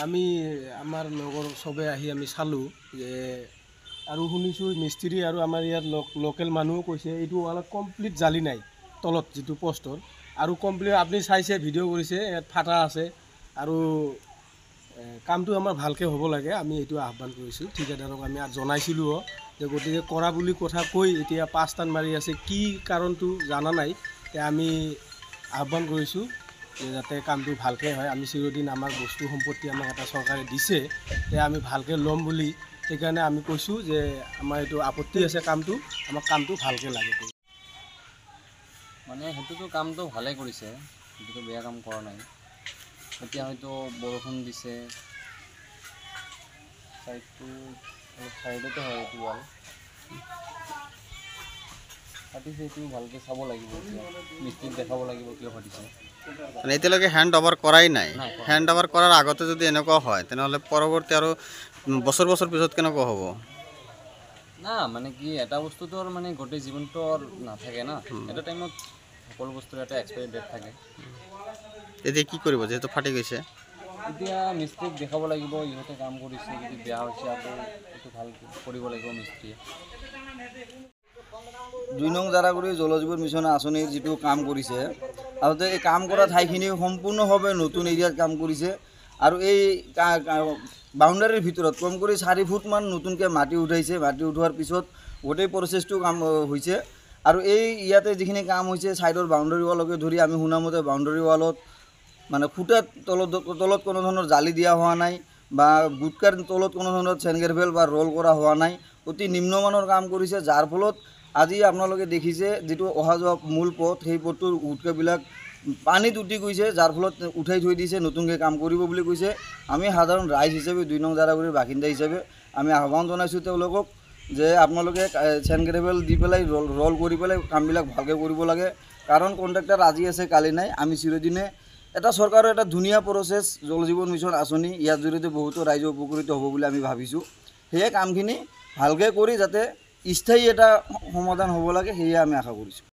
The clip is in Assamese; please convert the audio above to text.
আমি আমাৰ লগৰ চবে আহি আমি চালোঁ যে আৰু শুনিছোঁ মিস্ত্ৰী আৰু আমাৰ ইয়াৰ লোকেল মানুহো কৈছে এইটো অলপ কমপ্লিট জালি নাই তলত যিটো পষ্টৰ আৰু কমপ্লিট আপুনি চাইছে ভিডিঅ' কৰিছে ইয়াত ফাটা আছে আৰু কামটো আমাৰ ভালকৈ হ'ব লাগে আমি এইটো আহ্বান কৰিছোঁ ঠিকাদাৰক আমি জনাইছিলোঁ যে গতিকে কৰা বুলি কথা কৈ এতিয়া 5 টান মাৰি আছে কি কাৰণটো জানা নাই এতিয়া আমি আহ্বান কৰিছোঁ যে যাতে কামটো ভালকৈ হয় আমি চিৰদিন আমাৰ বস্তু সম্পত্তি আমাক এটা চৰকাৰে দিছে এতিয়া আমি ভালকৈ ল'ম বুলি সেইকাৰণে আমি কৈছোঁ যে আমাৰ এইটো আপত্তি আছে কামটো আমাক কামটো ভালকৈ লাগে মানে সেইটোতো কামটো ভালে কৰিছে সেইটোতো বেয়া কাম কৰা নাই এতিয়া হয়তো বৰষুণ দিছে সাইডটো অলপ সাইডতে হয় এইটো ৱাল ফাটিছে এইটো ভালকৈ চাব লাগিব এতিয়া মিস্ত্ৰীক দেখাব লাগিব কিয় ফাটিছে মানে এতিয়ালৈকে হ্যান্ড ওভাৰ কৰাই নাই হ্যান্ড ওভাৰ কৰাৰ আগতে যদি এনেকুৱা হয় তেনেহ'লে পৰৱৰ্তী আৰু বছৰ বছৰ পিছত কেনেকুৱা হ'ব না মানে কি এটা বস্তুটো মানে গোটেই জীৱনটো নাথাকে না এটা টাইমত সকলো বস্তুৰ এটা এক্সপায়াৰি ডেট থাকে এতিয়া কি কৰিব যেহেতু ফাটি গৈছে এতিয়া মিস্ত্ৰীক দেখাব লাগিব ইহঁতে কাম কৰিছে যদি বেয়া হৈছে আকৌ এইটো ভাল কৰিব লাগিব মিস্ত্ৰীয়ে 2 নং জাৰাগুৰি জল জীৱন মিছন আঁচনিৰ যিটো কাম কৰিছে আৰু এই কাম কৰা ঠাইখিনি সম্পূৰ্ণভাৱে নতুন এৰিয়াত কাম কৰিছে আৰু এই বাউণ্ডাৰীৰ ভিতৰত কম কৰি 4 ফুটমান নতুনকৈ মাটি উঠাইছে মাটি উঠোৱাৰ পিছত গোটেই প্ৰচেছটো কাম হৈছে আৰু এই ইয়াতে যিখিনি কাম হৈছে সাইডৰ বাউণ্ডাৰী ৱালকে ধৰি আমি শুনামতে বাউণ্ডাৰী ৱালত মানে খুঁটাৰ তলত কোনো ধৰণৰ জালি দিয়া হোৱা নাই বা গুটকাৰ তলত কোনো ধৰণৰ চেনগ্ৰেভেল বা ৰোল কৰা হোৱা নাই অতি নিম্নমানৰ কাম কৰিছে যাৰ ফলত আজি আপোনালোকে দেখিছে যেটো অহা যোৱা মূল পথ সেই পথটোৰ গুটকাবিলাক পানীত উঠি গৈছে যাৰ ফলত উঠাই থৈ দিছে নতুনকৈ কাম কৰিব বুলি কৈছে আমি সাধাৰণ ৰাইজ হিচাপে 2 নং জাৰাগুৰিৰ বাসিন্দা হিচাপে আমি আহ্বান জনাইছোঁ তেওঁলোকক যে আপোনালোকে চেনগ্ৰেভেল দি পেলাই ৰোল কৰি পেলাই কামবিলাক ভালকৈ কৰিব লাগে কাৰণ কন্ট্ৰাক্টৰ আজি আছে কালি নাই আমি চিৰদিনে এটা চৰকাৰৰ এটা ধুনীয়া প্ৰচেছ জল জীৱন মিছন আঁচনি ইয়াৰ জৰিয়তে বহুতো ৰাইজ উপকৃত হ'ব বুলি আমি ভাবিছোঁ সেই কামখিনি ভালকৈ কৰি যাতে স্থায়ী এটা সমাধান হ'ব লাগে সেয়ে আমি আশা কৰিছোঁ